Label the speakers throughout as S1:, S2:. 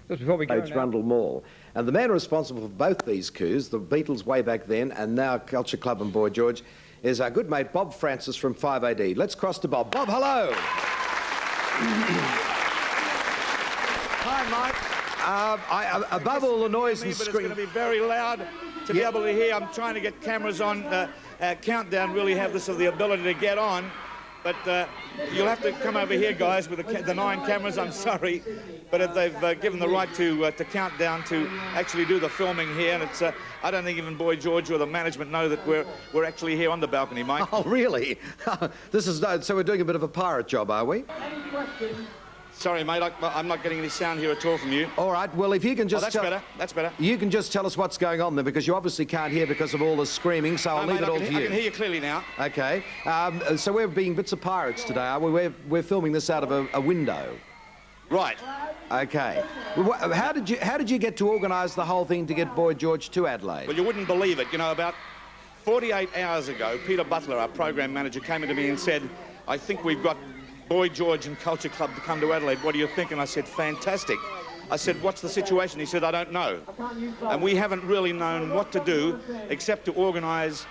S1: Just before we go now.
S2: Rundle Mall. And the man responsible for both these coups, the Beatles way back then and now Culture Club and Boy George, is our good mate Bob Francis from 5AD. Let's cross to Bob. Bob, hello.
S3: Hi, Mike.
S2: Above all the noise and
S3: It's
S2: screaming...
S3: going to be very loud to be able to hear. I'm trying to get cameras on. Countdown really have the ability to get on. But you'll have to come over here, guys, with the 9 cameras. I'm sorry, but if they've given the right to Countdown to actually do the filming here, and it's I don't think even Boy George or the management know that we're actually here on the balcony, Mike.
S2: Oh, really? This is so we're doing a bit of a pirate job, are we?
S3: Sorry, mate, I'm not getting any sound here at all from you.
S2: All right, well, if you can just...
S3: that's better, that's better.
S2: You can just tell us what's going on there, because you obviously can't hear because of all the screaming, so I'll leave it all to you.
S3: I can hear you clearly now.
S2: OK. So we're being bits of pirates today, are we? We're filming this out of a window.
S3: Right.
S2: OK. How did you get to organise the whole thing to get Boy George to Adelaide?
S3: Well, you wouldn't believe it. You know, about 48 hours ago, Peter Butler, our program manager, came into me and said, I think we've got Boy George and Culture Club to come to Adelaide. What do you think? And I said, fantastic. I said, what's the situation? He said, I don't know. And we haven't really known what to do except to organise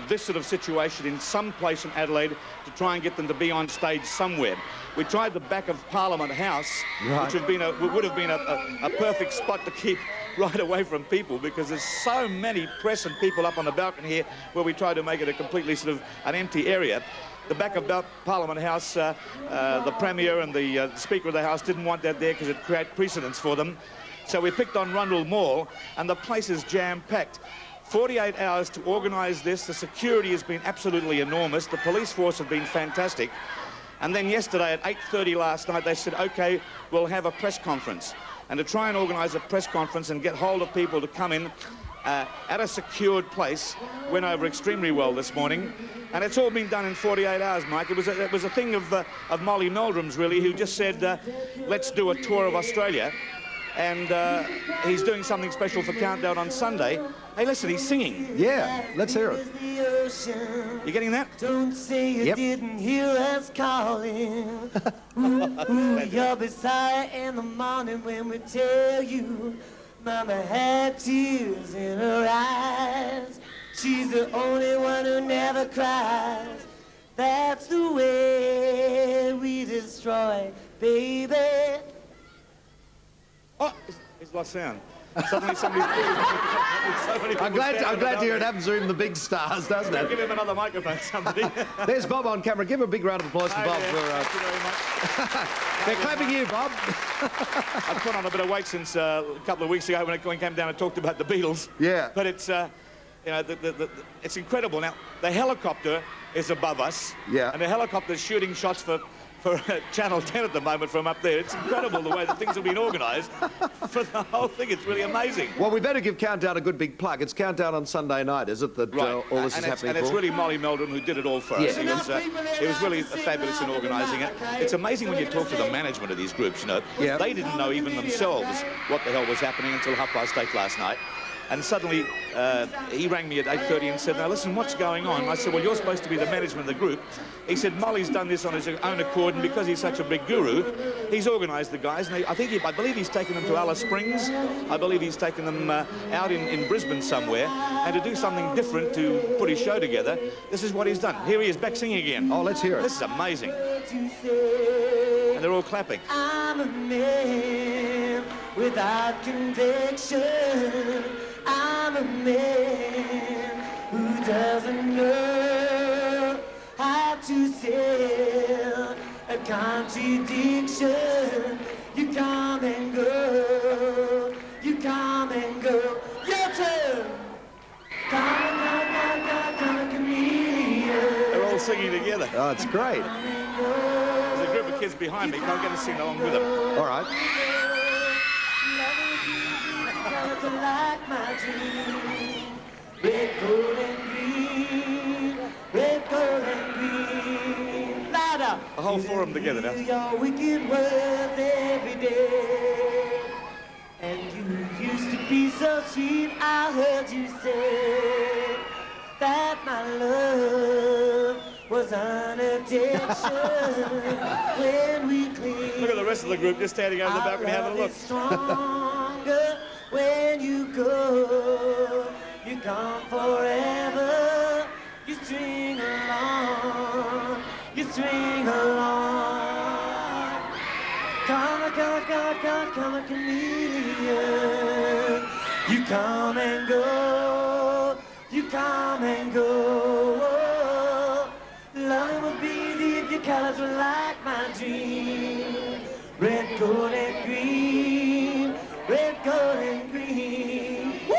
S3: this sort of situation in some place in Adelaide to try and get them to be on stage somewhere. We tried the back of Parliament House, which would have been a perfect spot to keep right away from people, because there's so many press and people up on the balcony here where we tried to make it a completely sort of an empty area. The back of Parliament House, the Premier and the Speaker of the House didn't want that there because it created precedence for them. So we picked on Rundle Mall, and the place is jam-packed. 48 hours to organise this. The security has been absolutely enormous. The police force have been fantastic. And then yesterday at 8:30 last night, they said, OK, we'll have a press conference. And to try and organise a press conference and get hold of people to come in at a secured place went over extremely well this morning. And it's all been done in 48 hours, Mike. It was a thing of Molly Meldrum's, really, who just said, let's do a tour of Australia. And he's doing something special for Countdown on Sunday. Hey, listen, he's singing.
S2: Yeah, let's hear it.
S3: You getting that?
S4: Don't say you didn't hear us calling. Ooh, you'll be sorry in the morning when we tell you Mama had tears in her eyes. She's the only one who never cries. That's the way we destroy, baby.
S3: Oh, he's lost sound. Suddenly somebody's...
S2: I'm glad to hear it happens to even the big stars, doesn't it?
S3: Give him another microphone, somebody.
S2: There's Bob on camera. Give him a big round of applause for Bob.
S3: Thank you very much.
S2: They're clapping you, Bob.
S3: I've put on a bit of weight since a couple of weeks ago when I came down and talked about the Beatles.
S2: Yeah.
S3: But it's, you know, it's incredible. Now, the helicopter is above us.
S2: Yeah.
S3: And the helicopter's shooting shots for Channel 10 at the moment from up there. It's incredible the way that things have been organised for the whole thing. It's really amazing.
S2: Well, we better give Countdown a good big plug. It's Countdown on Sunday night, is it, that all this is happening
S3: And it's really Molly Meldrum who did it all for us. He was really fabulous in organising it. It's amazing when you talk to the management of these groups, you know.
S2: Yeah.
S3: They didn't know even themselves what the hell was happening until 8:30 last night. And suddenly, he rang me at 8:30 and said, now listen, what's going on? And I said, well, you're supposed to be the management of the group. He said, Molly's done this on his own accord, and because he's such a big guru, he's organised the guys. And I believe he's taken them to Alice Springs. I believe he's taken them out in Brisbane somewhere. And to do something different to put his show together, this is what he's done. Here he is, back singing again.
S2: Oh, let's hear it.
S3: This is amazing. And they're all clapping.
S4: I'm a man without conviction. I'm a man who doesn't know how to sell a contradiction. You come and go, you come and go. Your turn. Come, chameleon.
S3: They're all singing together.
S2: Oh, it's great.
S3: There's a group of kids behind me. Can't get to sing along with them.
S2: All right.
S4: Like my dream. Red, gold, and green. Red, gold, and green. Louder.
S3: A whole forum together now.
S4: Your wicked words every day. And you used to be so sweet. I heard you say that my love was unattainable. when we cling.
S3: Look at the rest of the group just standing over the balcony having a look.
S4: Stronger when you go. You're gone forever. You string along. You string along. Come a chameleon. You come and go. You come and go. Loving would be easy if your colors were like my dream. Red, gold, and green. Red, gold, and green. Woo!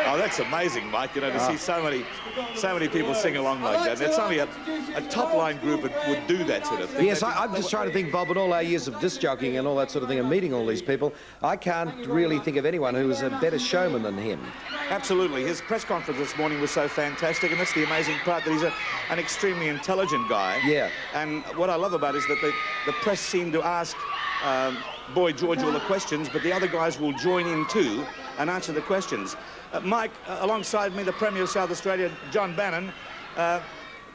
S3: Oh, that's amazing, Mike, you know, to see so many people sing along like that. It's only a top-line group that would do that sort of thing.
S2: Yes, I'm just trying to think, Bob, in all our years of disc jockeying and all that sort of thing and meeting all these people, I can't really think of anyone who was a better showman than him.
S3: Absolutely. His press conference this morning was so fantastic, and that's the amazing part, that he's an extremely intelligent guy.
S2: Yeah.
S3: And what I love about it is that the press seem to ask Boy George all the questions, but the other guys will join in too and answer the questions. Mike, alongside me, the Premier of South Australia, John Bannon.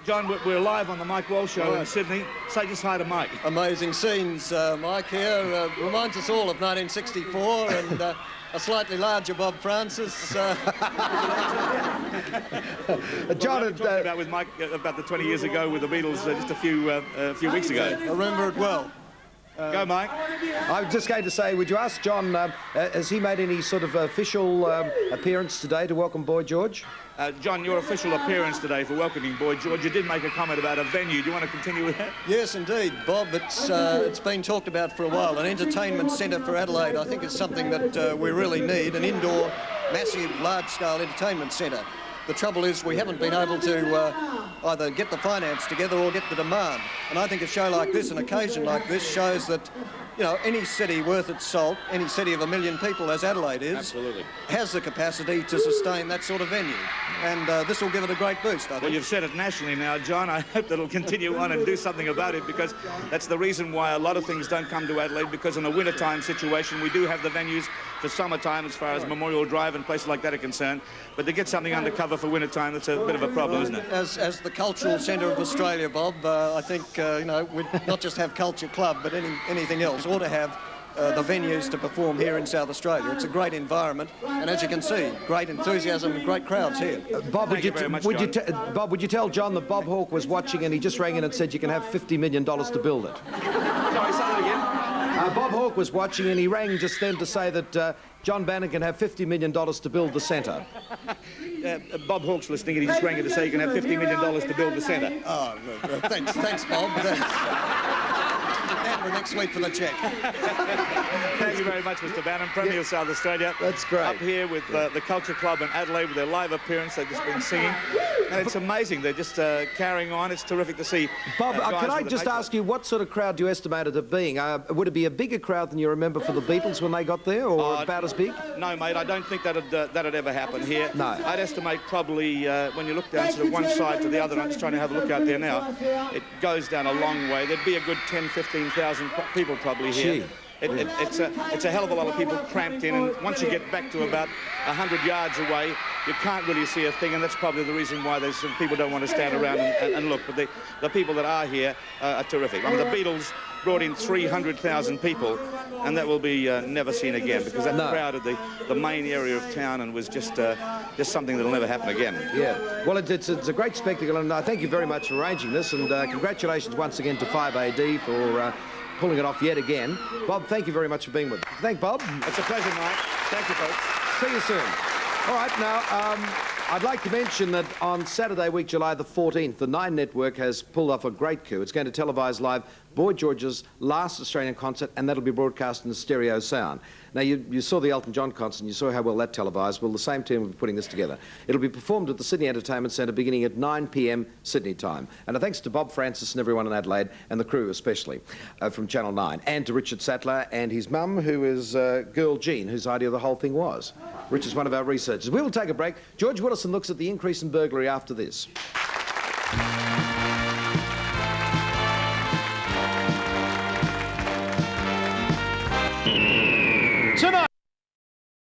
S3: John, we're live on the Mike Walsh Show in Sydney. Say just hi to Mike.
S1: Amazing scenes, Mike, here. Reminds us all of 1964 and a slightly larger Bob Francis.
S3: John, talking about with Mike about the 20 years ago with the Beatles just a few weeks ago.
S1: I remember it well.
S3: Go, Mike.
S2: I was just going to say, would you ask John, has he made any sort of official appearance today to welcome Boy George?
S3: John, your official appearance today for welcoming Boy George, you did make a comment about a venue. Do you want to continue with that?
S1: Yes, indeed, Bob. It's been talked about for a while. An entertainment centre for Adelaide, I think, is something that we really need. An indoor, massive, large-scale entertainment centre. The trouble is we haven't been able to either get the finance together or get the demand. And I think a show like this, an occasion like this, shows that, you know, any city worth its salt, any city of 1 million people, as Adelaide is,
S3: absolutely,
S1: has the capacity to sustain that sort of venue. And this will give it a great boost, I think.
S3: Well, you've said it nationally now, John. I hope that it'll continue on and do something about it, because that's the reason why a lot of things don't come to Adelaide, because in a wintertime situation, we do have the venues for summertime as far as Memorial Drive and places like that are concerned. But to get something undercover for wintertime, that's a bit of a problem, isn't it?
S1: As the cultural centre of Australia, Bob, I think, you know, we'd not just have Culture Club, but anything else. Ought to have the venues to perform here in South Australia. It's a great environment, and as you can see, great enthusiasm and great crowds here.
S2: Bob, would you tell John that Bob Hawke was watching and he just rang in and said you can have $50 million to build it?
S3: Sorry, say that again.
S2: Bob Hawke was watching and he rang just then to say that John Bannon can have $50 million to build the centre.
S3: Bob Hawke's listening and he just rang in to say you can have $50 million to build the centre.
S1: Oh, thanks, Bob. Thanks. And we're next week for the cheque.
S3: Thank you very much, Mr. Bannon, Premier of South Australia.
S2: That's great.
S3: Up here with the Culture Club in Adelaide with their live appearance. They've just been singing. And it's amazing. They're just carrying on. It's terrific to see.
S2: Bob, can I just ask you, what sort of crowd do you estimate it being? Would it be a bigger crowd than you remember for the Beatles when they got there, or about as big?
S3: No, mate, I don't think that'd ever happen here.
S2: No.
S3: I'd estimate probably, when you look down sort of one side to the other, I'm just trying to have a look out there now, it goes down a long way. There'd be a good 10, 15,000 people probably here. It's a hell of a lot of people cramped in, and once you get back to about 100 yards away, you can't really see a thing, and that's probably the reason why there's some people don't want to stand around and look. But the people that are here are terrific. I mean, the Beatles brought in 300,000 people, and that will be never seen again, because that crowded the main area of town and was just something that'll never happen again.
S2: Yeah. Well, it's a great spectacle, and I thank you very much for arranging this, and congratulations once again to 5AD for pulling it off yet again. Bob, thank you very much for being with us. Thank Bob.
S3: It's a pleasure, Mike. Thank you, folks.
S2: See you soon. All right, now, I'd like to mention that on Saturday week, July the 14th, the Nine Network has pulled off a great coup. It's going to televise live Boy George's last Australian concert, and that'll be broadcast in stereo sound. Now, you saw the Elton John concert, and you saw how well that televised. Well, the same team will be putting this together. It'll be performed at the Sydney Entertainment Centre beginning at 9 p.m. Sydney time. And thanks to Bob Francis and everyone in Adelaide, and the crew especially, from Channel 9, and to Richard Sattler and his mum, who is Girl Jean, whose idea the whole thing was. Rich is one of our researchers. We will take a break. George Willison looks at the increase in burglary after this.